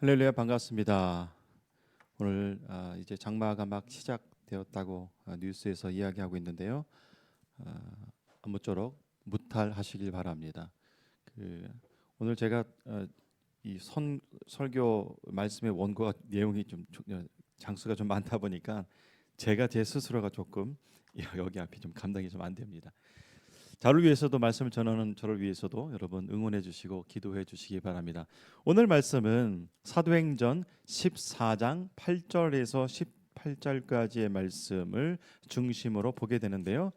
할렐루야, 반갑습니다. 오늘 이제 장마가 막 시작되었다고 뉴스에서 이야기하고 있는데요. 아, 아무쪼록 무탈하시길 바랍니다. 오늘 제가 이 설교 말씀의 원고가 내용이 장수가 좀 많다 보니까 제가 제 스스로가 조금 여기 앞이 좀 감당이 좀 안 됩니다. 저를 위해서도 말씀을 전하는 저를 위해서도 여러분 응원해 주시고 기도해 주시기 바랍니다. 오늘 말씀은 사도행전 14장 8절에서 18절까지의 말씀을 중심으로 보게 되는데요.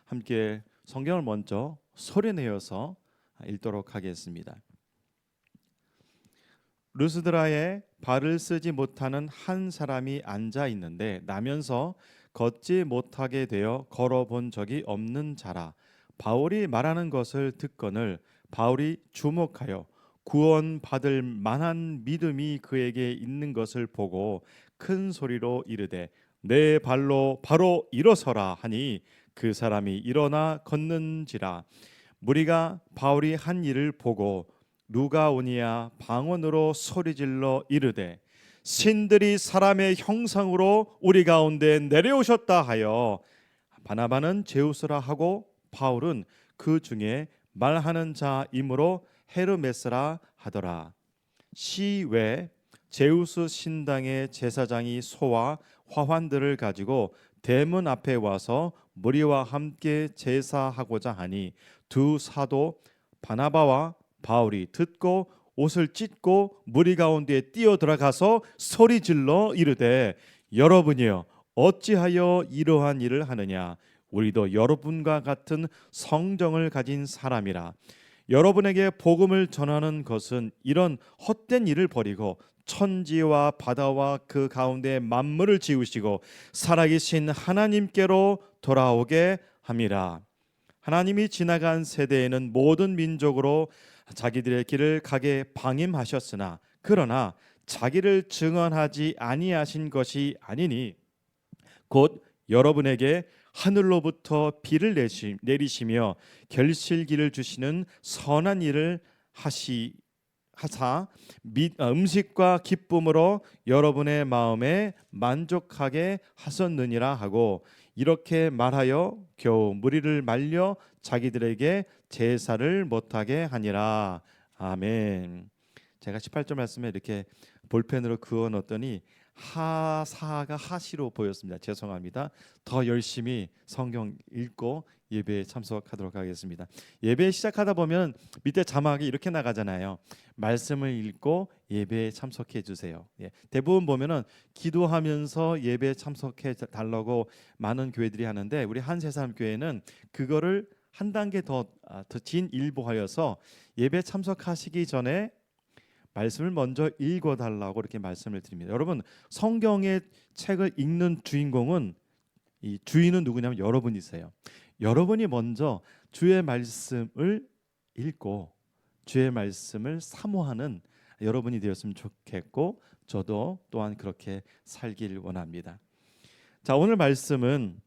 함께 성경을 먼저 소리내어서 읽도록 하겠습니다. 루스드라에 발을 쓰지 못하는 한 사람이 앉아 있는데 나면서 걷지 못하게 되어 걸어본 적이 없는 자라. 바울이 말하는 것을 듣거늘 바울이 주목하여 구원받을 만한 믿음이 그에게 있는 것을 보고 큰 소리로 이르되 내 발로 바로 일어서라 하니 그 사람이 일어나 걷는지라. 무리가 바울이 한 일을 보고 루가오니아 방언으로 소리질러 이르되 신들이 사람의 형상으로 우리 가운데 내려오셨다 하여 바나바는 제우스라 하고 바울은 그 중에 말하는 자이므로 헤르메스라 하더라. 시외 제우스 신당의 제사장이 소와 화환들을 가지고 대문 앞에 와서 무리와 함께 제사하고자 하니 두 사도 바나바와 바울이 듣고 옷을 찢고 무리 가운데 뛰어 들어가서 소리질러 이르되 여러분이여 어찌하여 이러한 일을 하느냐. 우리도 여러분과 같은 성정을 가진 사람이라. 여러분에게 복음을 전하는 것은 이런 헛된 일을 버리고 천지와 바다와 그 가운데 만물을 지으시고 살아계신 하나님께로 돌아오게 함이라. 하나님이 지나간 세대에는 모든 민족으로 자기들의 길을 가게 방임하셨으나 그러나 자기를 증언하지 아니하신 것이 아니니 곧 여러분에게 하늘로부터 비를 내리시며 결실기를 주시는 선한 일을 하사 음식과 기쁨으로 여러분의 마음에 만족하게 하셨느니라 하고 이렇게 말하여 겨우 무리를 말려 자기들에게 제사를 못하게 하니라. 아멘. 제가 18절 말씀에 이렇게 볼펜으로 그어 놓았더니 하사가 하시로 보였습니다. 죄송합니다. 더 열심히 성경 읽고 예배에 참석하도록 하겠습니다. 예배 시작하다 보면 밑에 자막이 이렇게 나가잖아요. 말씀을 읽고 예배에 참석해 주세요. 대부분 보면은 기도하면서 예배에 참석해 달라고 많은 교회들이 하는데 우리 한세사람교회는 그거를 한 단계 더 진일보하여서 예배 참석하시기 전에 말씀을 먼저 읽어달라고 이렇게 말씀을 드립니다. 여러분 성경의 책을 읽는 주인공은 이 주인은 누구냐면 여러분이세요. 여러분이 먼저 주의 말씀을 읽고 주의 말씀을 사모하는 여러분이 되었으면 좋겠고 저도 또한 그렇게 살길 원합니다. 자, 오늘 말씀은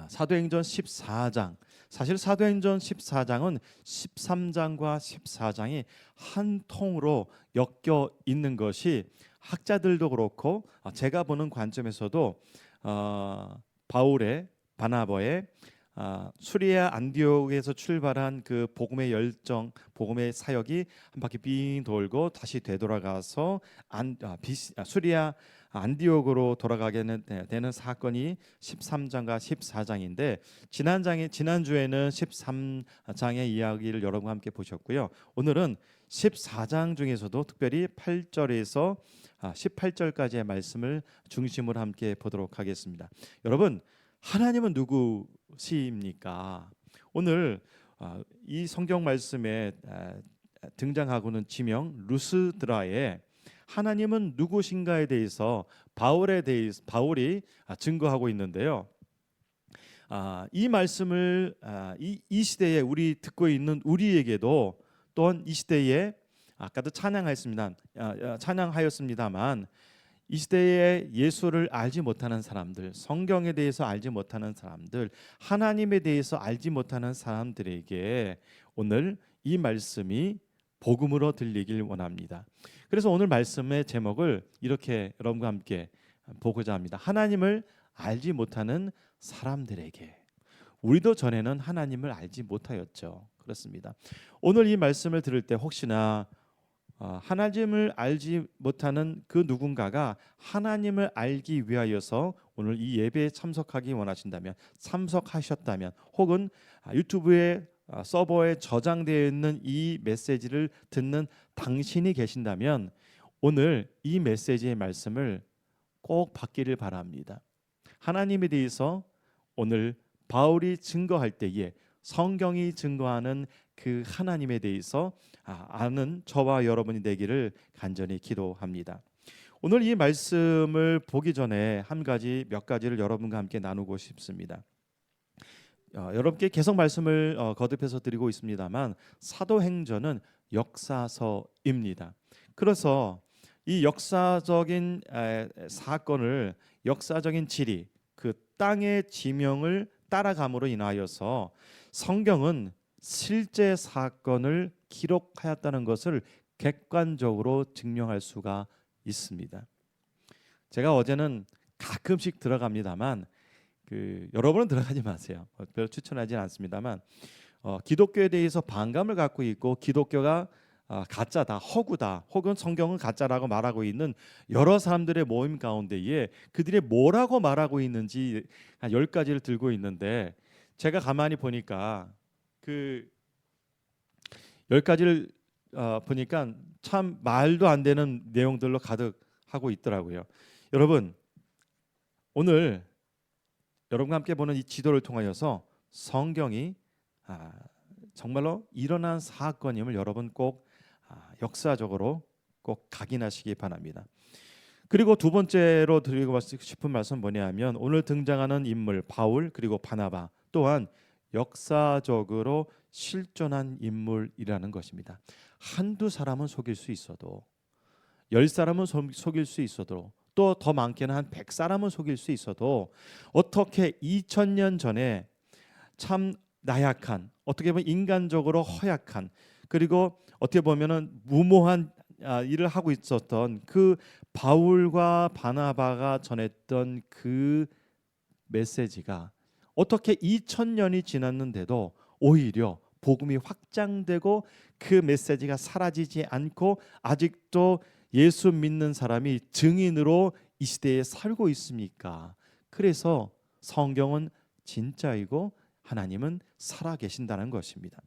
사도행전 14장. 사실 사도행전 14장은 13장과 14장이 한 통으로 엮여 있는 것이 학자들도 그렇고 제가 보는 관점에서도 바울의 바나바의 수리아 안디옥에서 출발한 그 복음의 열정, 복음의 사역이 한 바퀴 빙 돌고 다시 되돌아가서 수리아 안디옥으로 돌아가게 되는 사건이 13장과 14장인데 지난주에는 13장의 이야기를 여러분과 함께 보셨고요. 오늘은 14장 중에서도 특별히 8절에서 18절까지의 말씀을 중심으로 함께 보도록 하겠습니다. 여러분, 하나님은 누구십니까? 오늘 이 성경 말씀에 등장하고는 지명 루스드라에 하나님은 누구신가에 대해서 바울이 증거하고 있는데요. 이 말씀을 이 시대에 우리 듣고 있는 우리에게도 또한 이 시대에 아까도 찬양하였습니다만 이 시대에 예수를 알지 못하는 사람들, 성경에 대해서 알지 못하는 사람들, 하나님에 대해서 알지 못하는 사람들에게 오늘 이 말씀이 복음으로 들리길 원합니다. 그래서 오늘 말씀의 제목을 이렇게 여러분과 함께 보고자 합니다. 하나님을 알지 못하는 사람들에게. 우리도 전에는 하나님을 알지 못하였죠. 그렇습니다. 오늘 이 말씀을 들을 때 혹시나 하나님을 알지 못하는 그 누군가가 하나님을 알기 위하여서 오늘 이 예배에 참석하기 원하신다면, 참석하셨다면, 혹은 유튜브에 서버에 저장되어 있는 이 메시지를 듣는 당신이 계신다면 오늘 이 메시지의 말씀을 꼭 받기를 바랍니다. 하나님에 대해서 오늘 바울이 증거할 때에 성경이 증거하는 그 하나님에 대해서 아는 저와 여러분이 되기를 간절히 기도합니다. 오늘 이 말씀을 보기 전에 몇 가지를 여러분과 함께 나누고 싶습니다. 여러분께 계속 말씀을 거듭해서 드리고 있습니다만 사도행전은 역사서입니다. 그래서 이 역사적인 사건을, 역사적인 지리, 그 땅의 지명을 따라감으로 인하여서 성경은 실제 사건을 기록하였다는 것을 객관적으로 증명할 수가 있습니다. 제가 어제는 가끔씩 들어갑니다만 여러분은 들어가지 마세요. 별로 추천하지는 않습니다만 기독교에 대해서 반감을 갖고 있고 기독교가 가짜다, 허구다, 혹은 성경은 가짜라고 말하고 있는 여러 사람들의 모임 가운데에 그들이 뭐라고 말하고 있는지 한 10가지를 들고 있는데 제가 가만히 보니까 그 10가지를 보니까 참 말도 안 되는 내용들로 가득하고 있더라고요. 여러분, 오늘 여러분과 함께 보는 이 지도를 통하여서 성경이 정말로 일어난 사건임을 여러분 꼭 역사적으로 꼭 각인하시기 바랍니다. 그리고 두 번째로 드리고 싶은 말씀은 뭐냐면 오늘 등장하는 인물 바울 그리고 바나바 또한 역사적으로 실존한 인물이라는 것입니다. 한두 사람은 속일 수 있어도 10사람은 속일 수 있어도 또 더 많게는 한 100사람은 속일 수 있어도 어떻게 2000년 전에 참 나약한, 어떻게 보면 인간적으로 허약한, 그리고 어떻게 보면은 무모한 일을 하고 있었던 그 바울과 바나바가 전했던 그 메시지가 어떻게 2000년이 지났는데도 오히려 복음이 확장되고 그 메시지가 사라지지 않고 아직도 예수 믿는 사람이 증인으로 이 시대에 살고 있습니까? 그래서 성경은 진짜이고 하나님은 살아 계신다는 것입니다.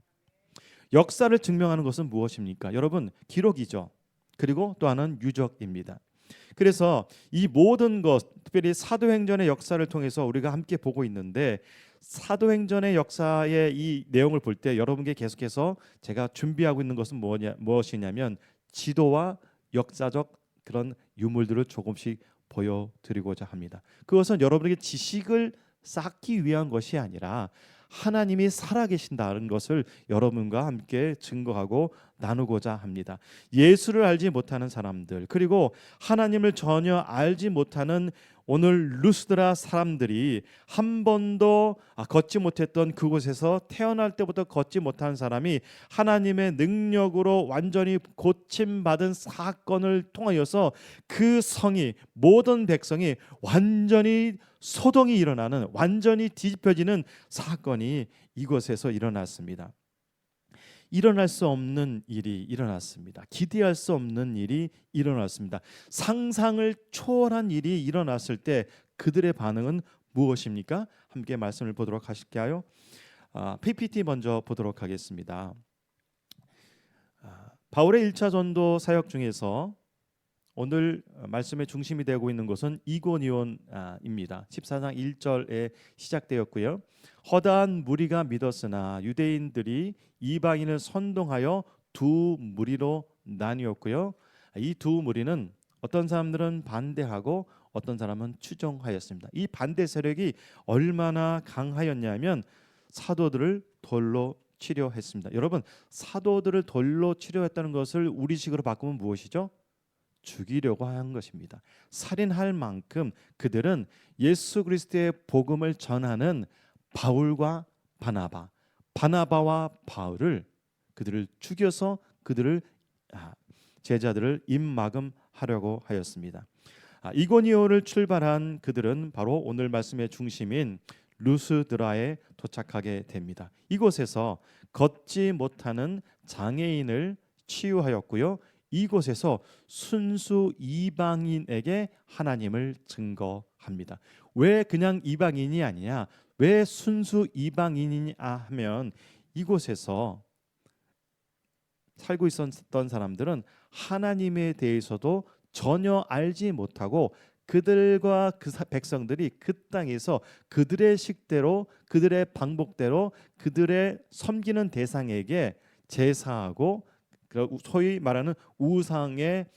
역사를 증명하는 것은 무엇입니까? 여러분, 기록이죠. 그리고 또 하나는 유적입니다. 그래서 이 모든 것, 특별히 사도행전의 역사를 통해서 우리가 함께 보고 있는데 사도행전의 역사의 이 내용을 볼 때 여러분께 계속해서 제가 준비하고 있는 것은 무엇이냐면 지도와 역사적 그런 유물들을 조금씩 보여드리고자 합니다. 그것은 여러분에게 지식을 쌓기 위한 것이 아니라 하나님이 살아계신다는 것을 여러분과 함께 증거하고 나누고자 합니다. 예수를 알지 못하는 사람들, 그리고 하나님을 전혀 알지 못하는 오늘 루스드라 사람들이 한 번도 걷지 못했던 그곳에서 태어날 때부터 걷지 못한 사람이 하나님의 능력으로 완전히 고침받은 사건을 통하여서 그 성이, 모든 백성이 완전히 소동이 일어나는, 완전히 뒤집혀지는 사건이 이곳에서 일어났습니다. 일어날 수 없는 일이 일어났습니다. 기대할 수 없는 일이 일어났습니다. 상상을 초월한 일이 일어났을 때 그들의 반응은 무엇입니까? 함께 말씀을 보도록 하실까요? PPT 먼저 보도록 하겠습니다. 바울의 1차 전도 사역 중에서 오늘 말씀의 중심이 되고 있는 것은 이고니온입니다. 14장 1절에 시작되었고요. 허다한 무리가 믿었으나 유대인들이 이방인을 선동하여 두 무리로 나뉘었고요. 이 두 무리는 어떤 사람들은 반대하고 어떤 사람은 추종하였습니다. 이 반대 세력이 얼마나 강하였냐면 사도들을 돌로 치려했습니다. 여러분, 사도들을 돌로 치려했다는 것을 우리식으로 바꾸면 무엇이죠? 죽이려고 한 것입니다. 살인할 만큼 그들은 예수 그리스도의 복음을 전하는 바울과 바나바와 바울을 그들을 죽여서 그들을 제자들을 입막음하려고 하였습니다. 이고니온을 출발한 그들은 바로 오늘 말씀의 중심인 루스드라에 도착하게 됩니다. 이곳에서 걷지 못하는 장애인을 치유하였고요. 이곳에서 순수 이방인에게 하나님을 증거합니다. 왜 그냥 이방인이 아니냐? 왜 순수 이방인이냐 하면 이곳에서 살고 있었던 사람들은 하나님에 대해서도 전혀 알지 못하고 그들과 그 백성들이 그 땅에서 그들의 식대로 그들의 방법대로 그들의 섬기는 대상에게 제사하고 소위 말하는 우상의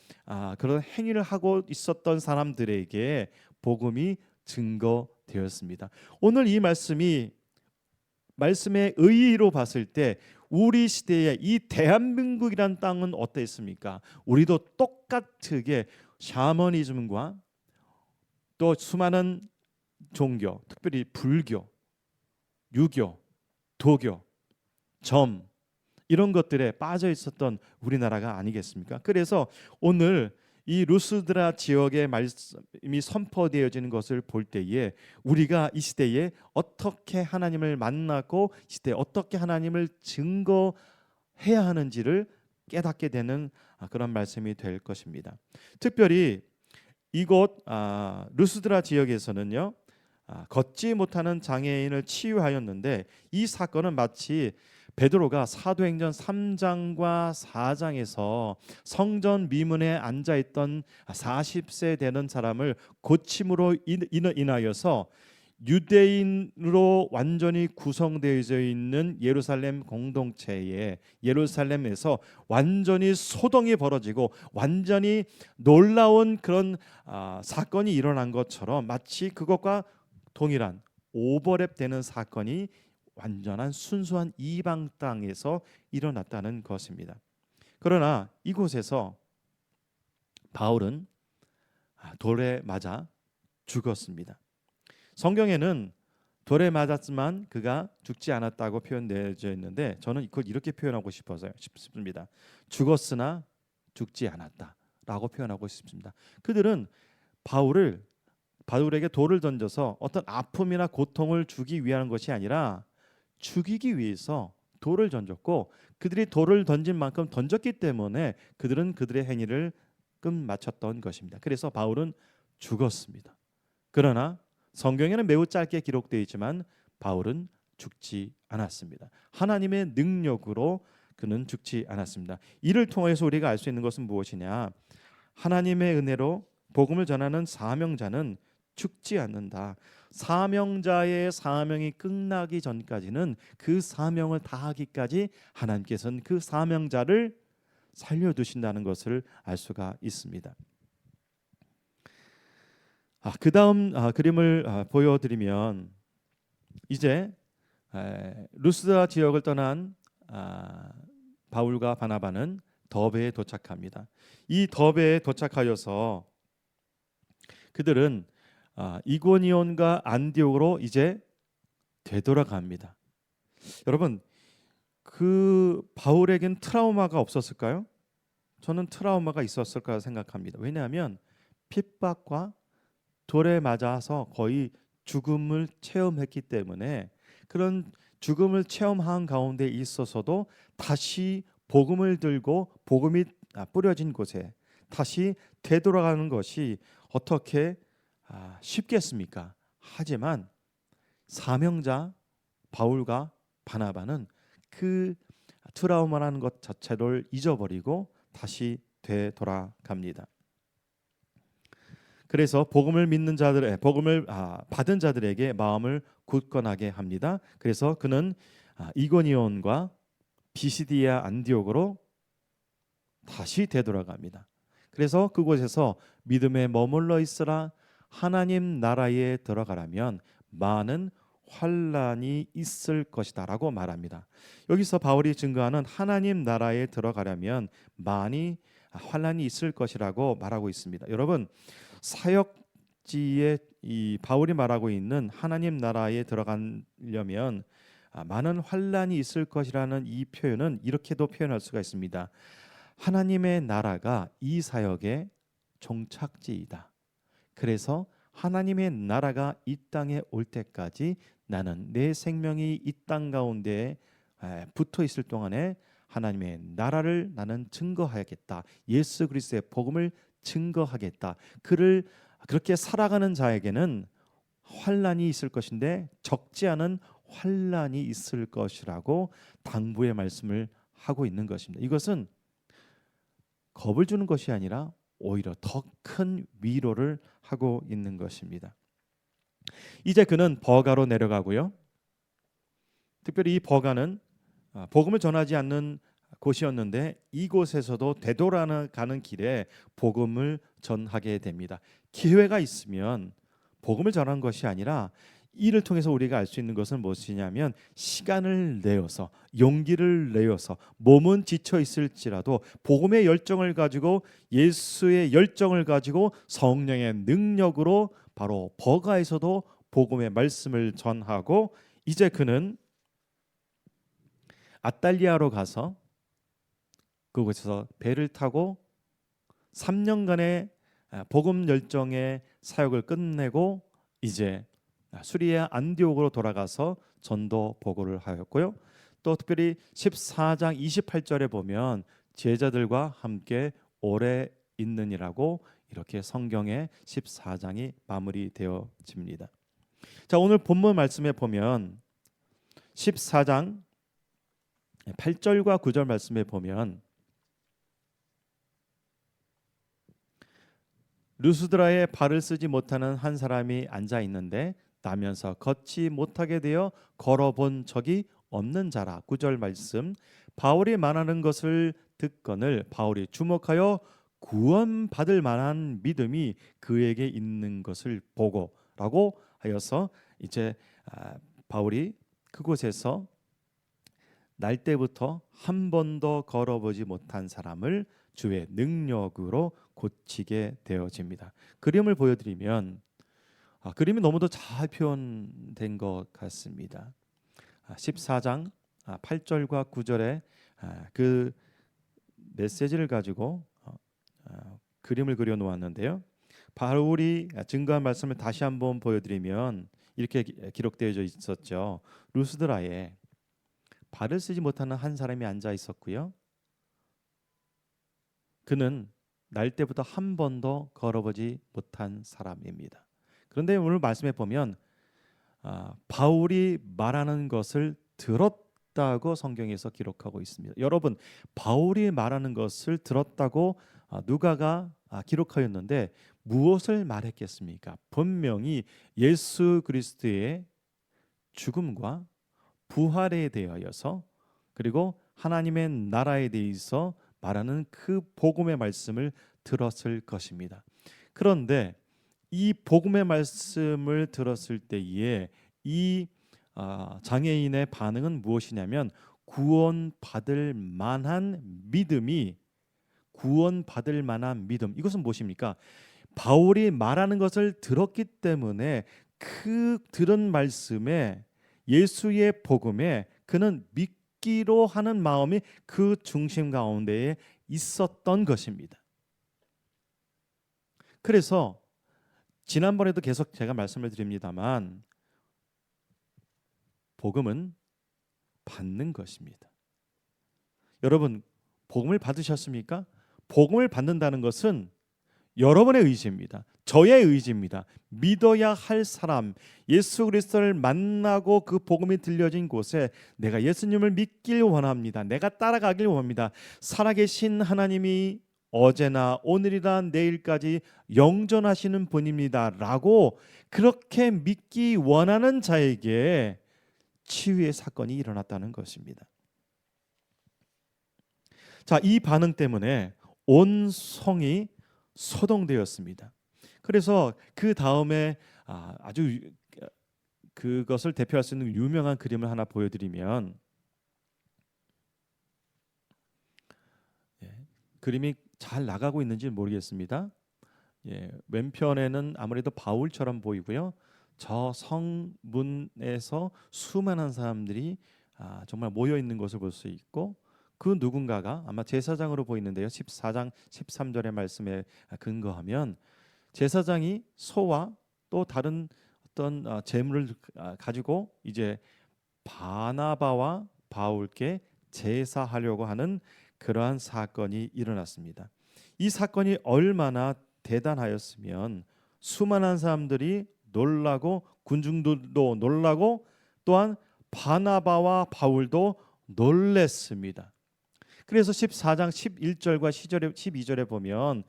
그런 행위를 하고 있었던 사람들에게 복음이 증거되었습니다. 오늘 이 말씀의 의의로 봤을 때 우리 시대에 이 대한민국이란 땅은 어땠습니까? 우리도 똑같게 샤머니즘과 또 수많은 종교, 특별히 불교, 유교, 도교, 점 이런 것들에 빠져 있었던 우리나라가 아니겠습니까? 그래서 오늘 이 루스드라 지역의 말씀이 선포되어지는 것을 볼 때에 우리가 이 시대에 어떻게 하나님을 만나고 이 시대에 어떻게 하나님을 증거해야 하는지를 깨닫게 되는 그런 말씀이 될 것입니다. 특별히 이곳 루스드라 지역에서는요, 걷지 못하는 장애인을 치유하였는데 이 사건은 마치 베드로가 사도행전 3장과 4장에서 성전 미문에 앉아있던 40세 되는 사람을 고침으로 인하여서 유대인으로 완전히 구성되어져 있는 예루살렘 공동체에 예루살렘에서 완전히 소동이 벌어지고 완전히 놀라운 그런 사건이 일어난 것처럼 마치 그것과 동일한 오버랩되는 사건이 완전한 순수한 이방 땅에서 일어났다는 것입니다. 그러나 이곳에서 바울은 돌에 맞아 죽었습니다. 성경에는 돌에 맞았지만 그가 죽지 않았다고 표현되어 있는데 저는 이걸 이렇게 표현하고 싶습니다. 죽었으나 죽지 않았다라고 표현하고 싶습니다. 그들은 바울에게 돌을 던져서 어떤 아픔이나 고통을 주기 위한 것이 아니라 죽이기 위해서 돌을 던졌고 그들이 돌을 던진 만큼 던졌기 때문에 그들은 그들의 행위를 끝마쳤던 것입니다. 그래서 바울은 죽었습니다. 그러나 성경에는 매우 짧게 기록되어 있지만 바울은 죽지 않았습니다. 하나님의 능력으로 그는 죽지 않았습니다. 이를 통해서 우리가 알 수 있는 것은 무엇이냐? 하나님의 은혜로 복음을 전하는 사명자는 죽지 않는다. 사명자의 사명이 끝나기 전까지는 그 사명을 다하기까지 하나님께서는 그 사명자를 살려두신다는 것을 알 수가 있습니다. 그 다음 그림을 보여드리면 이제 루스드라 지역을 떠난 바울과 바나바는 더베에 도착합니다. 이 더베에 도착하여서 그들은 이고니온과 안디옥으로 이제 되돌아갑니다. 여러분, 그 바울에겐 트라우마가 없었을까요? 저는 트라우마가 있었을 거라 생각합니다. 왜냐하면 핍박과 돌에 맞아서 거의 죽음을 체험했기 때문에 그런 죽음을 체험한 가운데 있어서도 다시 복음을 들고 복음이 뿌려진 곳에 다시 되돌아가는 것이 어떻게 쉽겠습니까? 하지만 사명자 바울과 바나바는 그 트라우마라는 것 자체를 잊어버리고 다시 되돌아갑니다. 그래서 복음을 받은 자들에게 마음을 굳건하게 합니다. 그래서 그는 이고니온과 비시디아 안디옥으로 다시 되돌아갑니다. 그래서 그곳에서 믿음에 머물러 있으라, 하나님 나라에 들어가라면 많은 환난이 있을 것이다라고 말합니다. 여기서 바울이 증거하는 하나님 나라에 들어가려면 많이 환난이 있을 것이라고 말하고 있습니다. 여러분, 사역지에 이 바울이 말하고 있는 하나님 나라에 들어가려면 많은 환란이 있을 것이라는 이 표현은 이렇게도 표현할 수가 있습니다. 하나님의 나라가 이 사역의 종착지이다. 그래서 하나님의 나라가 이 땅에 올 때까지 나는 내 생명이 이 땅 가운데 붙어 있을 동안에 하나님의 나라를 나는 증거하겠다. 예수 그리스도의 복음을 증거하겠다. 그를 그렇게 살아가는 자에게는 환란이 있을 것인데 적지 않은 환란이 있을 것이라고 당부의 말씀을 하고 있는 것입니다. 이것은 겁을 주는 것이 아니라 오히려 더 큰 위로를 하고 있는 것입니다. 이제 그는 버가로 내려가고요. 특별히 이 버가는 복음을 전하지 않는 곳이었는데 이곳에서도 되돌아가는 길에 복음을 전하게 됩니다. 기회가 있으면 복음을 전하는 것이 아니라 이를 통해서 우리가 알 수 있는 것은 무엇이냐면 시간을 내어서 용기를 내어서 몸은 지쳐 있을지라도 복음의 열정을 가지고 예수의 열정을 가지고 성령의 능력으로 바로 버가에서도 복음의 말씀을 전하고 이제 그는 아탈리아로 가서 그곳에서 배를 타고 3년간의 복음 열정의 사역을 끝내고 이제 수리아 안디옥으로 돌아가서 전도 보고를 하였고요. 또 특별히 14장 28절에 보면 제자들과 함께 오래 있느니라고 이렇게 성경의 14장이 마무리되어집니다. 자, 오늘 본문 말씀에 보면 14장 8절과 9절 말씀에 보면 루스드라에 발을 쓰지 못하는 한 사람이 앉아 있는데 나면서 걷지 못하게 되어 걸어본 적이 없는 자라. 9절 말씀. 바울이 말하는 것을 듣거늘 바울이 주목하여 구원받을 만한 믿음이 그에게 있는 것을 보고라고 하여서 이제 바울이 그곳에서 날 때부터 한 번도 걸어보지 못한 사람을 주의 능력으로 고치게 되어집니다. 그림을 보여드리면 그림이 너무도 잘 표현된 것 같습니다. 14장 8절과 9절에 그 메시지를 가지고 그림을 그려 놓았는데요. 바울이 증거한 말씀을 다시 한번 보여드리면 이렇게 기록되어 있었죠. 루스드라에 발을 쓰지 못하는 한 사람이 앉아 있었고요. 그는 날 때부터 한 번도 걸어보지 못한 사람입니다. 그런데 오늘 말씀에 보면 바울이 말하는 것을 들었다고 성경에서 기록하고 있습니다. 여러분, 바울이 말하는 것을 들었다고 누가가 기록하였는데 무엇을 말했겠습니까? 분명히 예수 그리스도의 죽음과 부활에 대하여서 그리고 하나님의 나라에 대해서 말하는 그 복음의 말씀을 들었을 것입니다. 그런데 이 복음의 말씀을 들었을 때에 이 장애인의 반응은 무엇이냐면 구원받을 만한 믿음이 구원받을 만한 믿음. 이것은 무엇입니까? 바울이 말하는 것을 들었기 때문에 그 들은 말씀에 예수의 복음에 그는 믿기로 하는 마음이 그 중심 가운데에 있었던 것입니다. 그래서 지난번에도 계속 제가 말씀을 드립니다만 복음은 받는 것입니다. 여러분, 복음을 받으셨습니까? 복음을 받는다는 것은 여러분의 의지입니다. 저의 의지입니다. 믿어야 할 사람, 예수 그리스도를 만나고 그 복음이 들려진 곳에 내가 예수님을 믿길 원합니다. 내가 따라가길 원합니다. 살아계신 하나님이 어제나 오늘이나 내일까지 영존하시는 분입니다. 라고 그렇게 믿기 원하는 자에게 치유의 사건이 일어났다는 것입니다. 자, 이 반응 때문에 온 성이 소동되었습니다. 그래서 그 다음에 아주 그것을 대표할 수 있는 유명한 그림을 하나 보여드리면 그림이 잘 나가고 있는지 모르겠습니다. 왼편에는 아무래도 바울처럼 보이고요. 저 성문에서 수많은 사람들이 정말 모여 있는 것을 볼 수 있고, 그 누군가가 아마 제사장으로 보이는데요. 14장 13절의 말씀에 근거하면 제사장이 소와 또 다른 어떤 제물을 가지고 이제 바나바와 바울께 제사하려고 하는 그러한 사건이 일어났습니다. 이 사건이 얼마나 대단하였으면 수많은 사람들이 놀라고 군중들도 놀라고 또한 바나바와 바울도 놀랬습니다. 그래서 14장 11절과 12절에 보면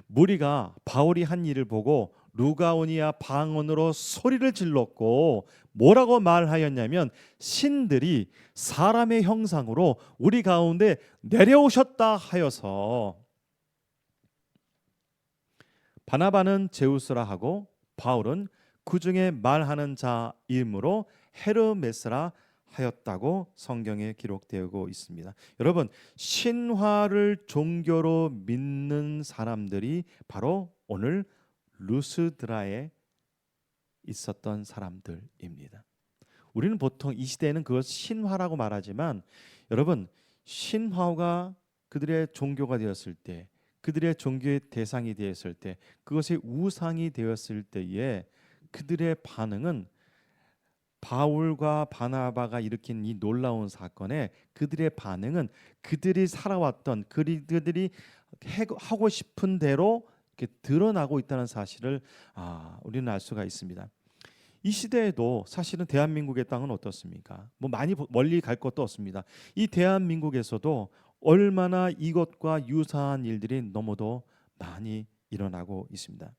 무리가 바울이 한 일을 보고 루가오니아 방언으로 소리를 질렀고 뭐라고 말하였냐면 신들이 사람의 형상으로 우리 가운데 내려오셨다 하여서 바나바는 제우스라 하고 바울은 그 중에 말하는 자 이름으로 헤르메스라 하였다고 성경에 기록되고 있습니다. 여러분, 신화를 종교로 믿는 사람들이 바로 오늘 루스드라에 있었던 사람들입니다. 우리는 보통 이 시대에는 그것 신화라고 말하지만 여러분, 신화가 그들의 종교가 되었을 때, 그들의 종교의 대상이 되었을 때, 그것이 우상이 되었을 때에 그들의 반응은 바울과 바나바가 일으킨 이 놀라운 사건에 그들의 반응은 그들이 살아왔던 그들이 하고 싶은 대로 이렇게 드러나고 있다는 사실을 우리는 알 수가 있습니다. 이 시대에도 사실은 대한민국의 땅은 어떻습니까? 뭐 많이 멀리 갈 것도 없습니다. 이 대한민국에서도 얼마나 이것과 유사한 일들이 너무도 많이 일어나고 있습니다.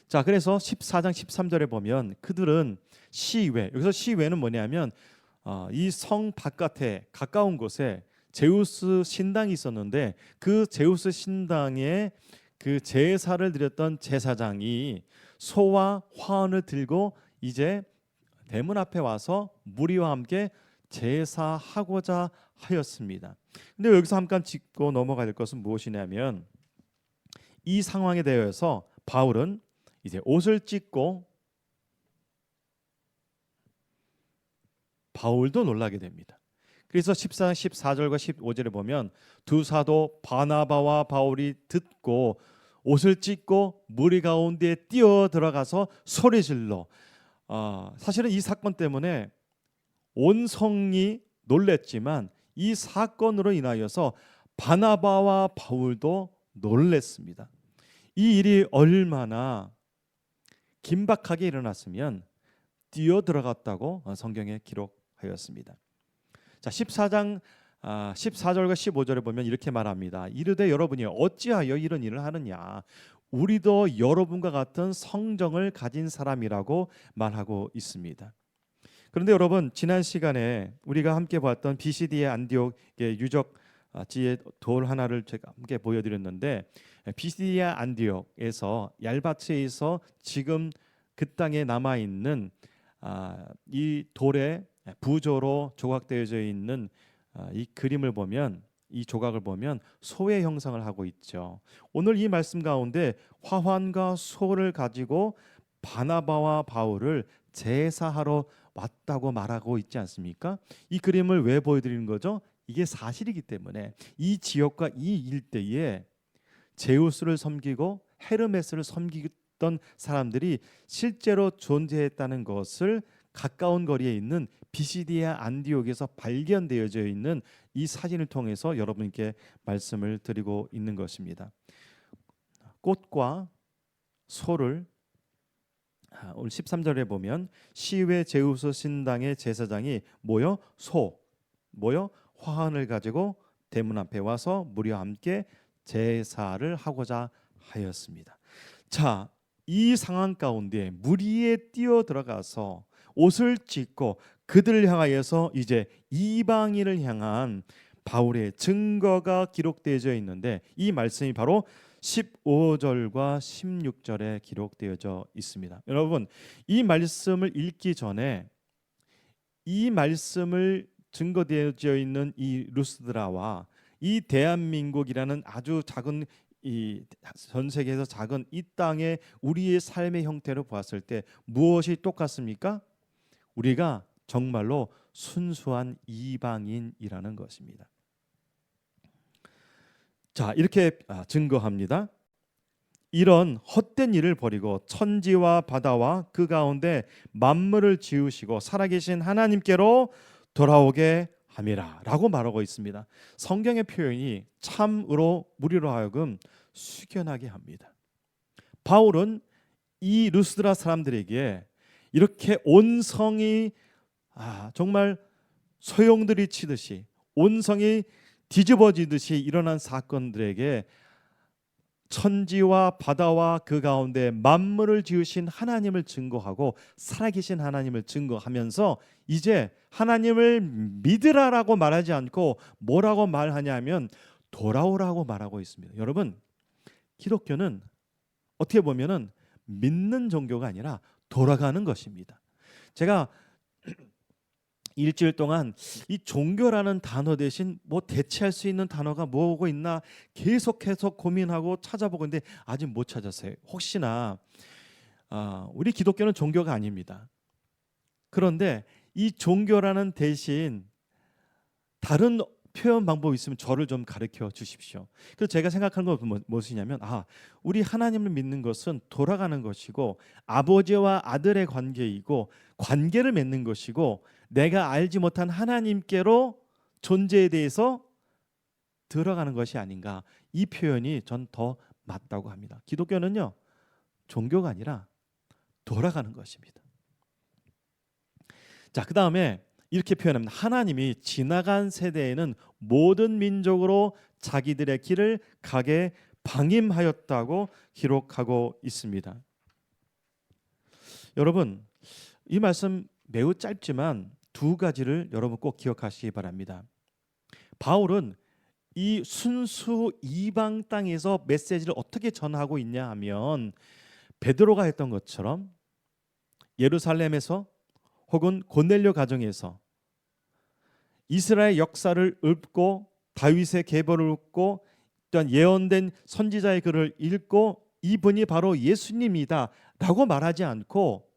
자, 그래서 14장 13절에 보면 그들은 시외, 여기서 시외는 뭐냐면 이 성 바깥에 가까운 곳에 제우스 신당이 있었는데 그 제우스 신당에 그 제사를 드렸던 제사장이 소와 화환을 들고 이제 대문 앞에 와서 무리와 함께 제사하고자 하였습니다. 근데 여기서 잠깐 짚고 넘어가야 될 것은 무엇이냐면 이 상황에 대해서 바울은 이제 옷을 찢고 바울도 놀라게 됩니다. 그래서 14절과 15절에 보면 두 사도 바나바와 바울이 듣고 옷을 찢고 무리 가운데 뛰어 들어가서 소리질러 사실은 이 사건 때문에 온 성이 놀랬지만 이 사건으로 인하여서 바나바와 바울도 놀랬습니다. 이 일이 얼마나 긴박하게 일어났으면 뛰어 들어갔다고 성경에 기록하였습니다. 자, 14장 14절과 15절에 보면 이렇게 말합니다. 이르되 여러분이 어찌하여 이런 일을 하느냐? 우리도 여러분과 같은 성정을 가진 사람이라고 말하고 있습니다. 그런데 여러분, 지난 시간에 우리가 함께 봤던 비시디의 안디옥의 유적지의 돌 하나를 제가 함께 보여드렸는데 비시디의 안디옥에서 얄바츠에서 지금 그 땅에 남아 있는 이 돌의 부조로 조각되어져 있는 이 그림을 보면 이 조각을 보면 소의 형상을 하고 있죠. 오늘 이 말씀 가운데 화환과 소를 가지고 바나바와 바울을 제사하러 왔다고 말하고 있지 않습니까? 이 그림을 왜 보여드리는 거죠? 이게 사실이기 때문에 이 지역과 이 일대에 제우스를 섬기고 헤르메스를 섬기던 사람들이 실제로 존재했다는 것을 가까운 거리에 있는 비시디아 안디옥에서 발견되어져 있는 이 사진을 통해서 여러분께 말씀을 드리고 있는 것입니다. 꽃과 소를 오늘 13절에 보면 시외 제우스 신당의 제사장이 모여 화환을 가지고 대문 앞에 와서 무리와 함께 제사를 하고자 하였습니다. 자, 이 상황 가운데 무리에 뛰어 들어가서 옷을 찢고 그들을 향하여서 이제 이방인을 향한 바울의 증거가 기록되어져 있는데 이 말씀이 바로 15절과 16절에 기록되어져 있습니다. 여러분, 이 말씀을 읽기 전에 이 말씀을 증거되어져 있는 이 루스드라와 이 대한민국이라는 아주 작은 이 전 세계에서 작은 이 땅의 우리의 삶의 형태로 보았을 때 무엇이 똑같습니까? 우리가 정말로 순수한 이방인이라는 것입니다. 자, 이렇게 증거합니다. 이런 헛된 일을 버리고 천지와 바다와 그 가운데 만물을 지으시고 살아계신 하나님께로 돌아오게 함이라 라고 말하고 있습니다. 성경의 표현이 참으로 우리로 하여금 숙연하게 합니다. 바울은 이 루스드라 사람들에게 이렇게 온성이 정말 소용돌이 치듯이 온성이 뒤집어지듯이 일어난 사건들에게 천지와 바다와 그 가운데 만물을 지으신 하나님을 증거하고 살아계신 하나님을 증거하면서 이제 하나님을 믿으라라고 말하지 않고 뭐라고 말하냐면 돌아오라고 말하고 있습니다. 여러분, 기독교는 어떻게 보면은 믿는 종교가 아니라 돌아가는 것입니다. 제가 일주일 동안 이 종교라는 단어 대신 뭐 대체할 수 있는 단어가 뭐가 있나 계속해서 고민하고 찾아보고 있는데 아직 못 찾았어요. 혹시나 우리 기독교는 종교가 아닙니다. 그런데 이 종교라는 대신 다른 표현 방법이 있으면 저를 좀 가르쳐 주십시오. 그래서 제가 생각하는 건 무엇이냐면 우리 하나님을 믿는 것은 돌아가는 것이고 아버지와 아들의 관계이고 관계를 맺는 것이고 내가 알지 못한 하나님께로 존재에 대해서 들어가는 것이 아닌가. 이 표현이 전 더 맞다고 합니다. 기독교는요, 종교가 아니라 돌아가는 것입니다. 자, 그 다음에 이렇게 표현합니다. 하나님이 지나간 세대에는 모든 민족으로 자기들의 길을 가게 방임하였다고 기록하고 있습니다. 여러분, 이 말씀 매우 짧지만 두 가지를 여러분 꼭 기억하시기 바랍니다. 바울은 이 순수 이방 땅에서 메시지를 어떻게 전하고 있냐 하면 베드로가 했던 것처럼 예루살렘에서 혹은 고넬료 가정에서 이스라엘 역사를 읊고 다윗의 계보를 읊고 또한 예언된 선지자의 글을 읽고 이분이 바로 예수님이다 라고 말하지 않고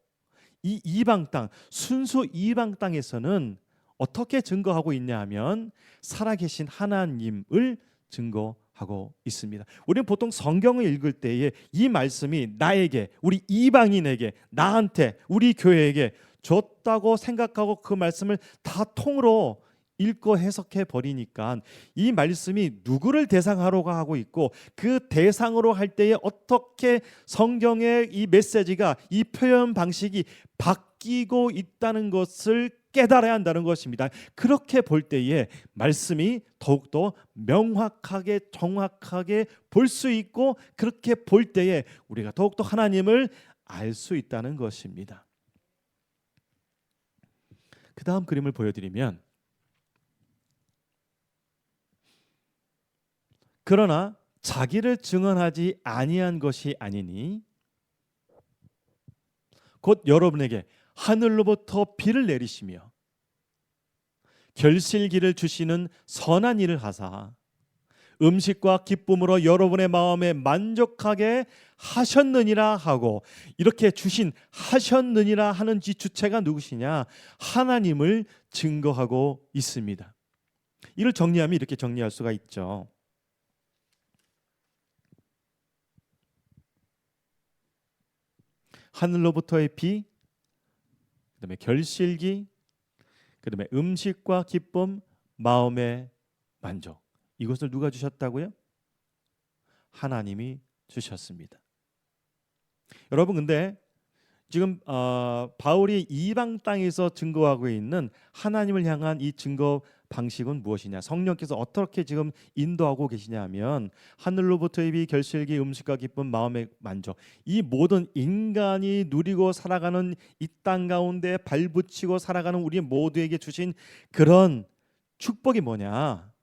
이 이방 땅, 순수 이방 땅에서는 어떻게 증거하고 있냐 하면 살아계신 하나님을 증거하고 있습니다. 우리는 보통 성경을 읽을 때에 이 말씀이 나에게, 우리 이방인에게, 나한테, 우리 교회에게 줬다고 생각하고 그 말씀을 다 통으로 읽고 해석해 버리니까 이 말씀이 누구를 대상으로 하고 있고 그 대상으로 할 때에 어떻게 성경의 이 메시지가, 이 표현 방식이 바뀌고 있다는 것을 깨달아야 한다는 것입니다. 그렇게 볼 때에 말씀이 더욱더 명확하게 정확하게 볼 수 있고 그렇게 볼 때에 우리가 더욱더 하나님을 알 수 있다는 것입니다. 그 다음 그림을 보여드리면 그러나 자기를 증언하지 아니한 것이 아니니 곧 여러분에게 하늘로부터 비를 내리시며 결실기를 주시는 선한 일을 하사 음식과 기쁨으로 여러분의 마음에 만족하게 하셨느니라 하고, 이렇게 주신 하셨느니라 하는 이 주체가 누구시냐? 하나님을 증거하고 있습니다. 이를 정리하면 이렇게 정리할 수가 있죠. 하늘로부터의 비, 그다음에 결실기, 그다음에 음식과 기쁨, 마음의 만족. 이것을 누가 주셨다고요? 하나님이 주셨습니다. 여러분, 근데 지금 바울이 이방 땅에서 증거하고 있는 하나님을 향한 이 증거 방식은 무엇이냐? 성령께서 어떻게 지금 인도하고 계시냐 하면 하늘로부터의 비, 결실기, 음식과 기쁨, 마음의 만족. 이 모든 인간이 누리고 살아가는 이 땅 가운데 발붙이고 살아가는 우리 모두에게 주신 그런 축복이 뭐냐?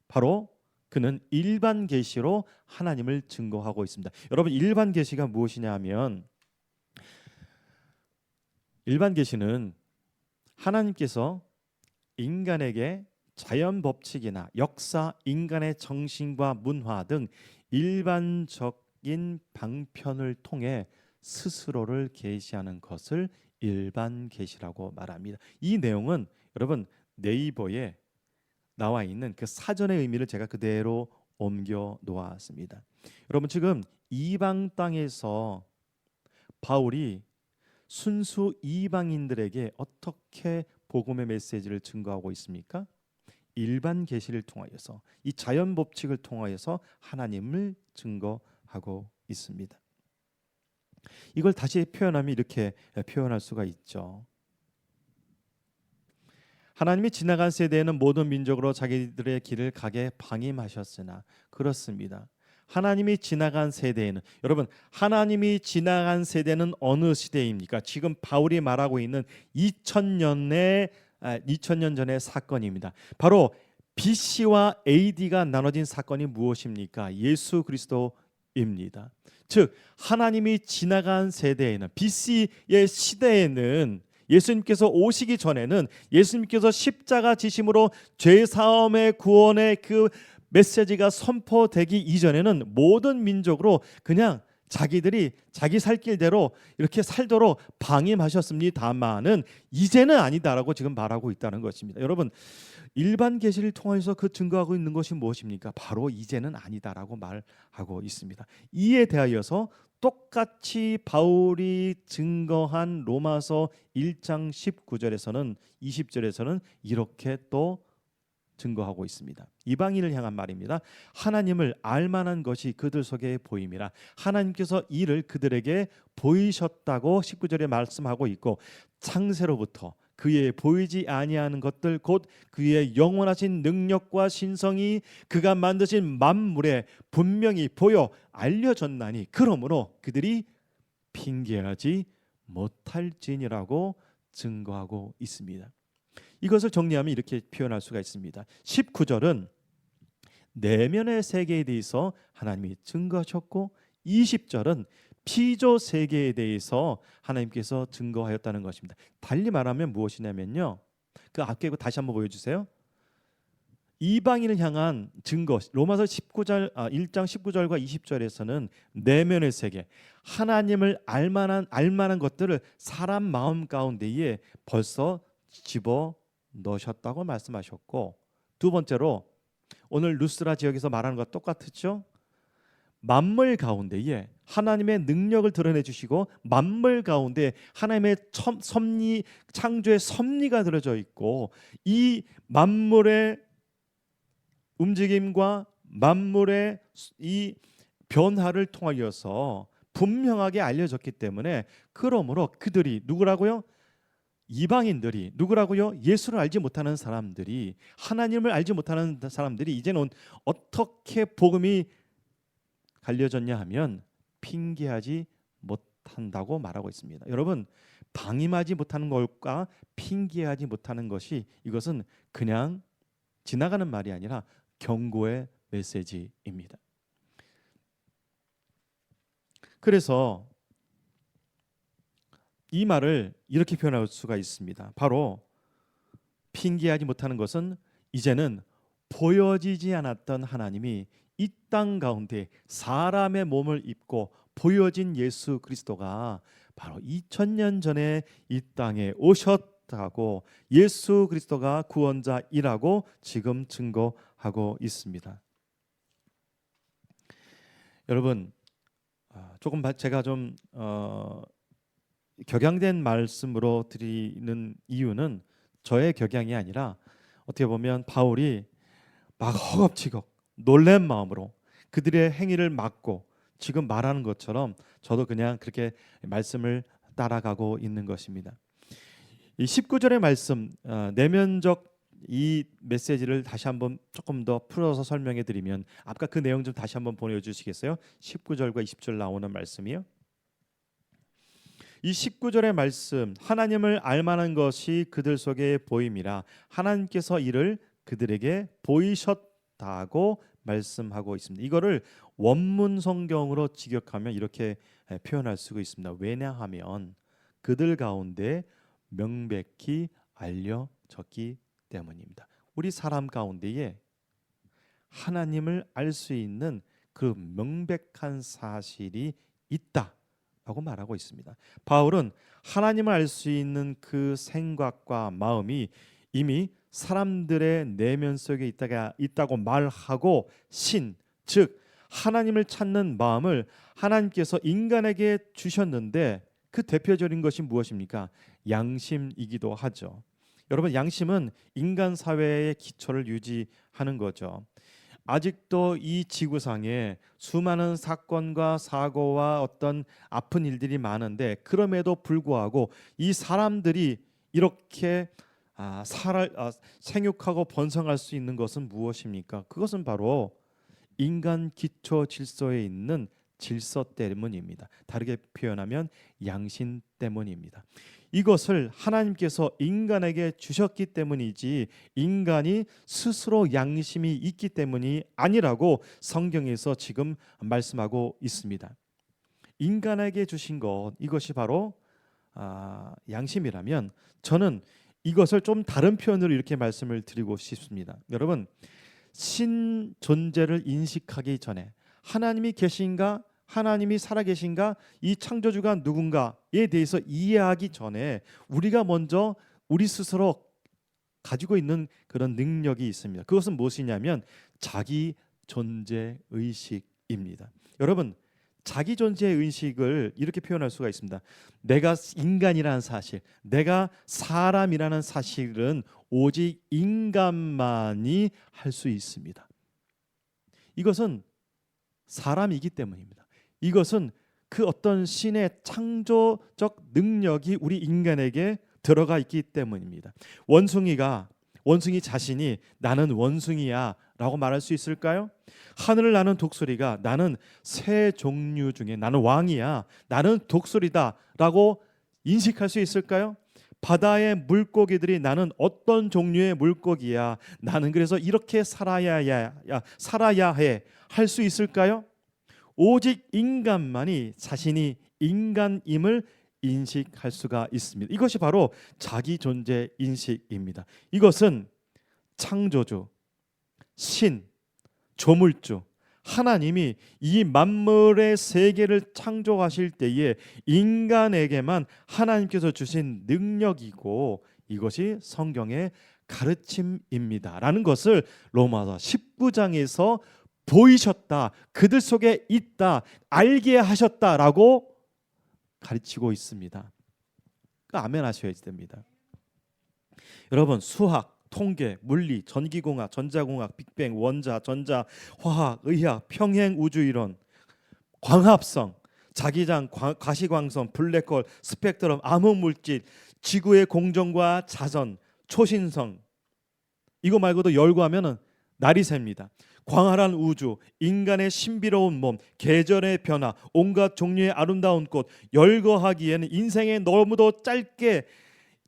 바로 그는 일반 계시로 하나님을 증거하고 있습니다. 여러분, 일반 계시가 무엇이냐 하면 일반 계시는 하나님께서 인간에게 자연 법칙이나 역사, 인간의 정신과 문화 등 일반적인 방편을 통해 스스로를 계시하는 것을 일반 계시라고 말합니다. 이 내용은 여러분 네이버에 나와 있는 그 사전의 의미를 제가 그대로 옮겨 놓았습니다. 여러분 지금 이방 땅에서 바울이 순수 이방인들에게 어떻게 복음의 메시지를 증거하고 있습니까? 일반 계시를 통하여서, 이 자연 법칙을 통하여서 하나님을 증거하고 있습니다. 이걸 다시 표현하면 이렇게 표현할 수가 있죠. 하나님이 지나간 세대에는 모든 민족으로 자기들의 길을 가게 방임하셨으나, 그렇습니다. 하나님이 지나간 세대에는, 여러분 하나님이 지나간 세대는 어느 시대입니까? 지금 바울이 말하고 있는 2000년 전의 사건입니다. 바로 BC와 AD가 나눠진 사건이 무엇입니까? 예수 그리스도입니다. 즉 하나님이 지나간 세대에는, BC의 시대에는, 예수님께서 오시기 전에는, 예수님께서 십자가 지심으로 죄 사함의 구원의 그 메시지가 선포되기 이전에는 모든 민족으로 그냥 자기들이 자기 살 길대로 이렇게 살도록 방임하셨습니다만은 이제는 아니다라고 지금 말하고 있다는 것입니다. 여러분 일반 계시를 통해서 그 증거하고 있는 것이 무엇입니까? 바로 이제는 아니다라고 말하고 있습니다. 이에 대하여서 똑같이 바울이 증거한 로마서 1장 19절에서는 20절에서는 이렇게 또 증거하고 있습니다. 이방인을 향한 말입니다. 하나님을 알만한 것이 그들 속에 보임이라. 하나님께서 이를 그들에게 보이셨다고 19절에 말씀하고 있고, 창세로부터 그의 보이지 아니하는 것들 곧 그의 영원하신 능력과 신성이 그가 만드신 만물에 분명히 보여 알려졌나니 그러므로 그들이 핑계하지 못할지니라고 증거하고 있습니다. 이것을 정리하면 이렇게 표현할 수가 있습니다. 19절은 내면의 세계에 대해서 하나님이 증거하셨고, 20절은 피조 세계에 대해서 하나님께서 증거하였다는 것입니다. 달리 말하면 무엇이냐면요, 그 앞에 다시 한번 보여주세요. 이방인을 향한 증거, 로마서 1장 19절과 20절에서는 내면의 세계, 하나님을 알만한 것들을 사람 마음 가운데에 벌써 집어 넣으셨다고 말씀하셨고, 두 번째로 오늘 루스드라 지역에서 말하는 것과 똑같죠. 만물 가운데에 하나님의 능력을 드러내 주시고, 만물 가운데 하나님의 섭리, 창조의 섭리가 들어져 있고, 이 만물의 움직임과 만물의 이 변화를 통하여서 분명하게 알려졌기 때문에, 그러므로 그들이 누구라고요? 이방인들이 누구라고요? 예수를 알지 못하는 사람들이, 하나님을 알지 못하는 사람들이 이제는 어떻게 복음이 갈려졌냐 하면 핑계하지 못한다고 말하고 있습니다. 여러분 방임하지 못하는 것과 핑계하지 못하는 것이, 이것은 그냥 지나가는 말이 아니라 경고의 메시지입니다. 그래서 이 말을 이렇게 표현할 수가 있습니다. 바로 핑계하지 못하는 것은 이제는 보여지지 않았던 하나님이 이 땅 가운데 사람의 몸을 입고 보여진 예수 그리스도가 바로 2000년 전에 이 땅에 오셨다고, 예수 그리스도가 구원자이라고 지금 증거하고 있습니다. 여러분 조금 제가 좀 격양된 말씀으로 드리는 이유는 저의 격양이 아니라, 어떻게 보면 바울이 막 허겁지겁 놀란 마음으로 그들의 행위를 막고 지금 말하는 것처럼 저도 그냥 그렇게 말씀을 따라가고 있는 것입니다. 이 19절의 말씀, 내면적 이 메시지를 다시 한번 조금 더 풀어서 설명해 드리면, 아까 그 내용 좀 다시 한번 보내주시겠어요? 19절과 20절 나오는 말씀이요. 이 19절의 말씀, 하나님을 알만한 것이 그들 속에 보임이라 하나님께서 이를 그들에게 보이셨다고 말씀하고 있습니다. 이거를 원문 성경으로 직역하면 이렇게 표현할 수가 있습니다. 왜냐하면 그들 가운데 명백히 알려졌기 때문입니다. 우리 사람 가운데에 하나님을 알 수 있는 그 명백한 사실이 있다라고 말하고 있습니다. 바울은 하나님을 알 수 있는 그 생각과 마음이 이미 사람들의 내면 속에 있다고 말하고 즉 하나님을 찾는 마음을 하나님께서 인간에게 주셨는데 그 대표적인 것이 무엇입니까? 양심이기도 하죠. 여러분, 양심은 인간 사회의 기초를 유지하는 거죠. 아직도 이 지구상에 수많은 사건과 사고와 어떤 아픈 일들이 많은데 그럼에도 불구하고 이 사람들이 이렇게 생육하고 번성할 수 있는 것은 무엇입니까? 그것은 바로 인간 기초 질서에 있는 질서 때문입니다. 다르게 표현하면 양심 때문입니다. 이것을 하나님께서 인간에게 주셨기 때문이지 인간이 스스로 양심이 있기 때문이 아니라고 성경에서 지금 말씀하고 있습니다. 인간에게 주신 것, 이것이 바로 양심이라면 저는 이것을 좀 다른 표현으로 이렇게 말씀을 드리고 싶습니다. 여러분, 신 존재를 인식하기 전에 하나님이 계신가, 하나님이 살아계신가, 이 창조주가 누군가에 대해서 이해하기 전에 우리가 먼저 우리 스스로 가지고 있는 그런 능력이 있습니다. 그것은 무엇이냐면 자기 존재 의식입니다. 여러분, 자기 존재 의식을 이렇게 표현할 수가 있습니다. 내가 인간이라는 사실, 내가 사람이라는 사실은 오직 인간만이 할 수 있습니다. 이것은 사람이기 때문입니다. 이것은 그 어떤 신의 창조적 능력이 우리 인간에게 들어가 있기 때문입니다. 원숭이 자신이 나는 원숭이야 라고 말할 수 있을까요? 하늘을 나는 독수리가 나는 새 종류 중에 나는 왕이야, 나는 독수리다 라고 인식할 수 있을까요? 바다의 물고기들이 나는 어떤 종류의 물고기야, 나는 그래서 이렇게 살아야 해 할 수 있을까요? 오직 인간만이 자신이 인간임을 인식할 수가 있습니다. 이것이 바로 자기 존재 인식입니다. 이것은 창조주, 신, 조물주, 하나님이 이 만물의 세계를 창조하실 때에 인간에게만 하나님께서 주신 능력이고 이것이 성경의 가르침입니다 라는 것을 로마서 19장에서 보이셨다, 그들 속에 있다, 알게 하셨다라고 가르치고 있습니다. 아멘 하셔야 됩니다. 여러분, 수학, 통계, 물리, 전기공학, 전자공학, 빅뱅, 원자, 전자, 화학, 의학, 평행 우주이론, 광합성, 자기장, 가시광선, 블랙홀, 스펙트럼, 암흑물질, 지구의 공정과 자전, 초신성, 이거 말고도 열거하면은 날이 셉니다. 광활한 우주, 인간의 신비로운 몸, 계절의 변화, 온갖 종류의 아름다운 꽃, 열거하기에는 인생에 너무도 짧게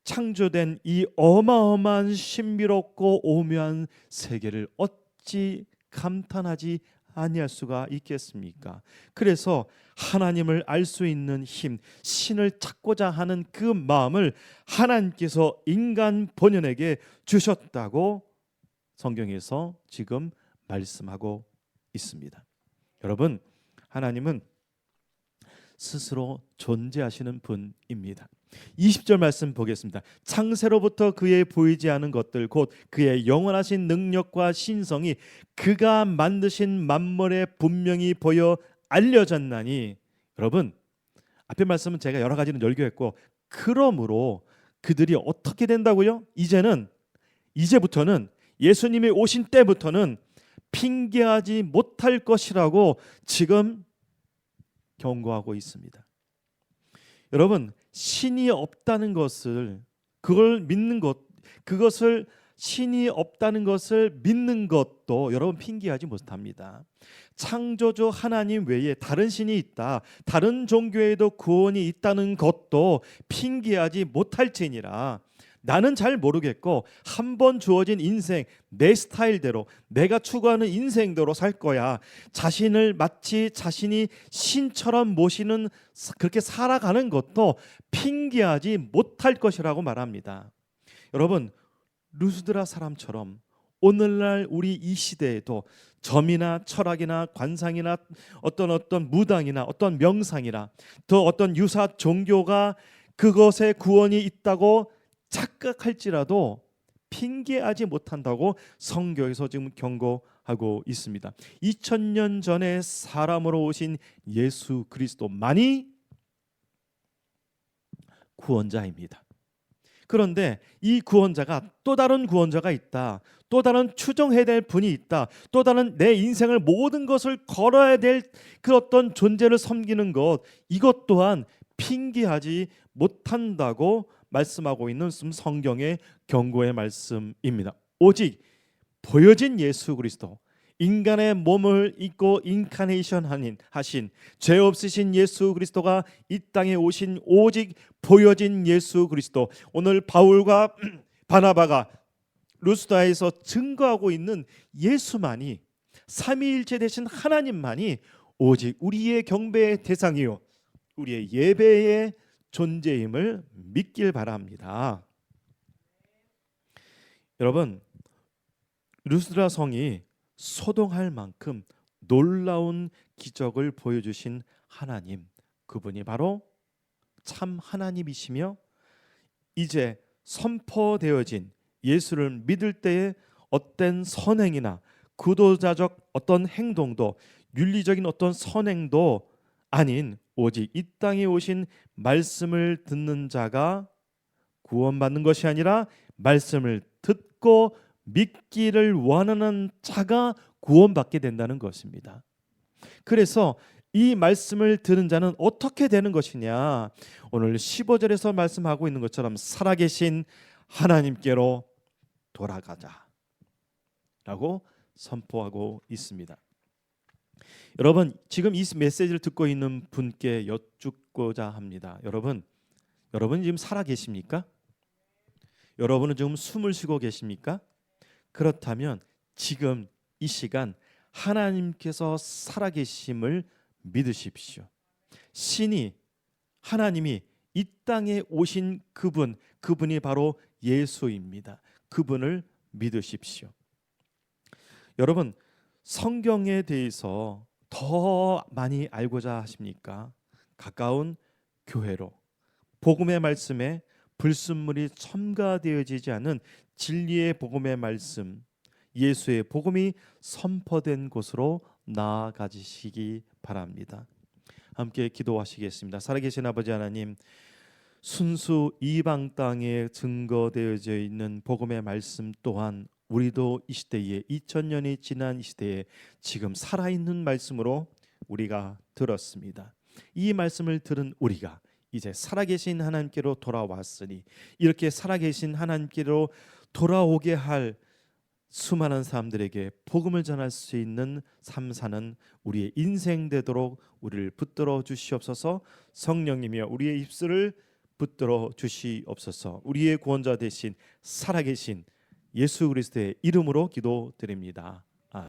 창조된 이 어마어마한 신비롭고 오묘한 세계를 어찌 감탄하지 아니할 수가 있겠습니까? 그래서 하나님을 알 수 있는 힘, 신을 찾고자 하는 그 마음을 하나님께서 인간 본연에게 주셨다고 성경에서 지금 말씀하고 있습니다. 여러분, 하나님은 스스로 존재하시는 분입니다. 20절 말씀 보겠습니다. 창세로부터 그의 보이지 않은 것들 곧 그의 영원하신 능력과 신성이 그가 만드신 만물에 분명히 보여 알려졌나니. 여러분, 앞에 말씀은 제가 여러 가지는 열교했고, 그러므로 그들이 어떻게 된다고요? 이제부터는 예수님이 오신 때부터는 핑계하지 못할 것이라고 지금 경고하고 있습니다. 여러분, 신이 없다는 것을 그것을 신이 없다는 것을 믿는 것도 여러분 핑계하지 못합니다. 창조주 하나님 외에 다른 신이 있다, 다른 종교에도 구원이 있다는 것도 핑계하지 못할지니라. 나는 잘 모르겠고 한 번 주어진 인생 내 스타일대로 내가 추구하는 인생대로 살 거야. 자신을 마치 자신이 신처럼 모시는 그렇게 살아가는 것도 핑계하지 못할 것이라고 말합니다. 여러분, 루스드라 사람처럼 오늘날 우리 이 시대에도 점이나 철학이나 관상이나 어떤 무당이나 어떤 명상이나 또 어떤 유사 종교가 그것에 구원이 있다고 착각할지라도 핑계하지 못한다고 성경에서 지금 경고하고 있습니다. 2000년 전에 사람으로 오신 예수 그리스도만이 구원자입니다. 그런데 이 구원자가 또 다른 구원자가 있다. 또 다른 추종해야 될 분이 있다. 또 다른 내 인생을 모든 것을 걸어야 될 그 어떤 존재를 섬기는 것, 이것 또한 핑계하지 못한다고 말씀하고 있는 성경의 경고의 말씀입니다. 오직 보여진 예수 그리스도, 인간의 몸을 입고 인카네이션 하신 죄 없으신 예수 그리스도가 이 땅에 오신 오직 보여진 예수 그리스도, 오늘 바울과 바나바가 루스드라에서 증거하고 있는 예수만이, 삼위일체 되신 하나님만이 오직 우리의 경배의 대상이요 우리의 예배의 존재임을 믿길 바랍니다. 여러분, 루스드라 성이 소동할 만큼 놀라운 기적을 보여주신 하나님, 그분이 바로 참 하나님이시며 이제 선포되어진 예수를 믿을 때의 어떤 선행이나 구도자적 어떤 행동도, 윤리적인 어떤 선행도 아닌 오직 이 땅에 오신 말씀을 듣는 자가 구원받는 것이 아니라 말씀을 듣고 믿기를 원하는 자가 구원받게 된다는 것입니다. 그래서 이 말씀을 들은 자는 어떻게 되는 것이냐? 오늘 15절에서 말씀하고 있는 것처럼 살아계신 하나님께로 돌아가자 라고 선포하고 있습니다. 여러분, 지금 이 메시지를 듣고 있는 분께 여쭙고자 합니다. 여러분 지금 살아계십니까? 여러분은 지금 숨을 쉬고 계십니까? 그렇다면 지금 이 시간 하나님께서 살아계심을 믿으십시오. 신이, 하나님이 이 땅에 오신 그분이 바로 예수입니다. 그분을 믿으십시오. 여러분, 성경에 대해서 더 많이 알고자 하십니까? 가까운 교회로, 복음의 말씀에 불순물이 첨가되어지지 않은 진리의 복음의 말씀, 예수의 복음이 선포된 곳으로 나아가시기 바랍니다. 함께 기도하시겠습니다. 살아계신 아버지 하나님, 순수 이방 땅에 증거되어져 있는 복음의 말씀 또한 우리도 이 시대에 2000년이 지난 이 시대에 지금 살아있는 말씀으로 우리가 들었습니다. 이 말씀을 들은 우리가 이제 살아계신 하나님께로 돌아왔으니 이렇게 살아계신 하나님께로 돌아오게 할 수많은 사람들에게 복음을 전할 수 있는 삶 사는 우리의 인생 되도록 우리를 붙들어 주시옵소서. 성령님이여 우리의 입술을 붙들어 주시옵소서. 우리의 구원자 되신 살아계신 예수 그리스도의 이름으로 기도드립니다.